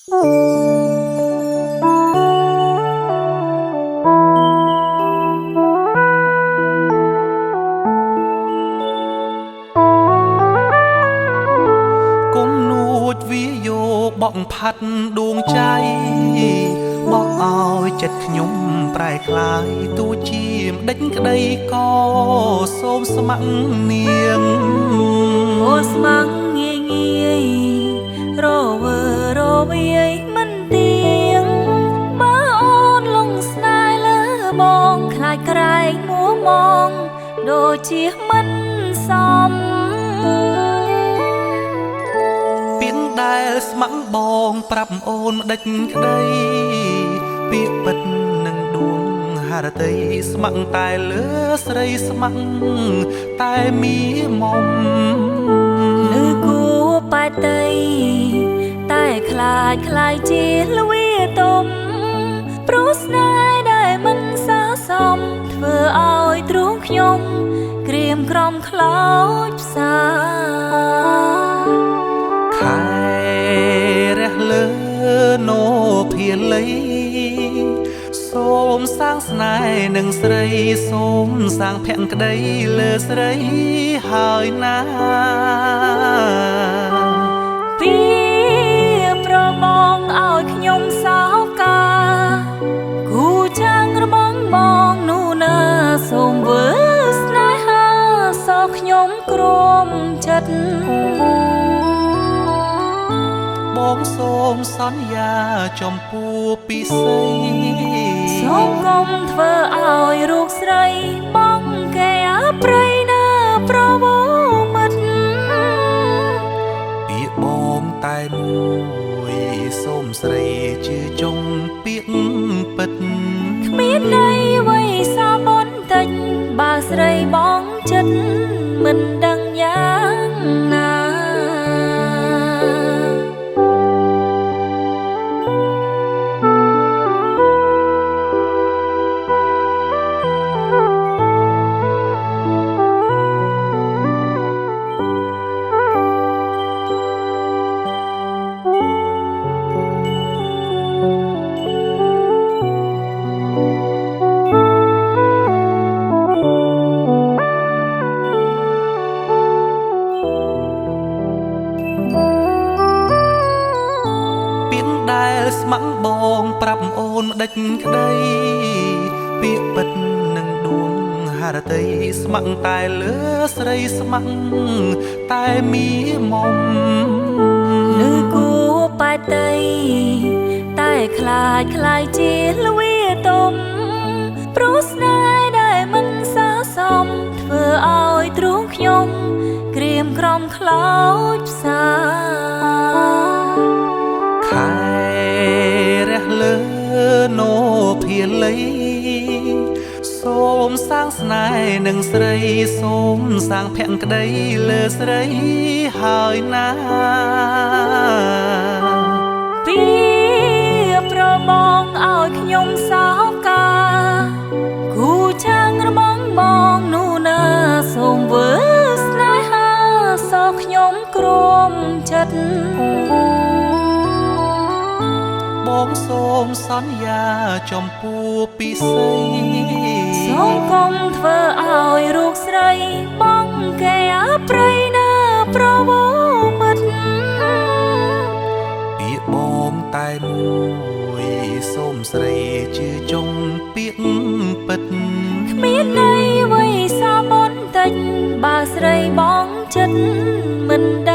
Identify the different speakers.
Speaker 1: គុំនួចវាយកបក់ផាត់ដួងใจបក់ឲ្យចិត្តខ្ញុំប្រែคล้ายទូជាម្ដេចក្ដីក៏សូមស្ម័គ្រនាង
Speaker 2: អូស្ម័គ្រងាយងាយរវើរវាយមិនទៀងបើអូនលងស្នេហ៍លើបងខ្លាចក្រែងមួមងដូចជាមិនសម
Speaker 1: ពាក្យដែលស្ម័គ្របងប្រាប់អូនម្ដេចក្ដីពាក្យពិតនឹងដួងហារតីស្ម័គ្រតែលើស្រីស្ម័គ្រតែមីមុំ
Speaker 2: ឬគួប៉ែតីតែខ្លាចខ្លាយជាលវាទុំព្រោះស្នេហ៍ដែលមិនស័ក្តិសមធ្វើឲ្យទ្រូងខ្ញុំក្រៀមក្រំខ្លោចផ្សា
Speaker 1: ខែរះលើណូភាលីសូមសាងស្នេហ៍នឹងស្រីសូមសាងភក្តីលើស្រីហើយណា
Speaker 2: ពីប្រមងឲ្យខ្ញុំសោកាគូចាំងរបងបងនោះណាសូមវើស្នេហាសោខ្ញុំក្រមចិត្ត
Speaker 1: បងសូមសន្យាចំពោះពិសី
Speaker 2: សូមកុំធ្វើឲ្យរូបស្រីបងគេអប្រៃណាប្រវមិត្ត
Speaker 1: ពាក្យបងតែមួយសូមស្រីជឿចុងពាក្យពិត
Speaker 2: គ្មានន័យអ្វីសាបន្តិចបើស្រីបងចិត្តមិនដឹងយ៉ាងណា
Speaker 1: ស្ម័គ្របងប្រាប់អូនម្ដេចក្ដីពាក្យពិតនឹងដួងហារតីស្ម័គ្រតែលើស្រីស្ម័គ្រតែមីមុំ
Speaker 2: ឬគួប៉ែតីតែខ្លាចខ្លាយជាលវាទុំព្រោះស្នេហ៍ដែលមិនស័ក្តិសមធ្វើឲ្យទ្រូងខ្ញុំក្រៀមក្រំខ្លោចផ្សា
Speaker 1: ខែរះលើណូភាលីសូមសាងស្នេហ៍នឹងស្រីសូមសាងភក្តីលើស្រីហើយណា
Speaker 2: ពីប្រមងឲ្យខ្ញុំសោកាគូចាំងរបងបងនោះណាសូមវើស្នេហាសោខ្ញុំក្រមចិត្ត
Speaker 1: បងសូមសន្យាចំពោះពិសី
Speaker 2: សូមកុំធ្វើឲ្យរូបស្រីបងគេអប្រៃណាប្រវមិត្ត
Speaker 1: ពាក្យបងតែមួយសូមស្រីជឿចុងពាក្យពិត
Speaker 2: គ្មានន័យអ្វីសាបន្តិចបើស្រីបងចិត្តមិនដឹង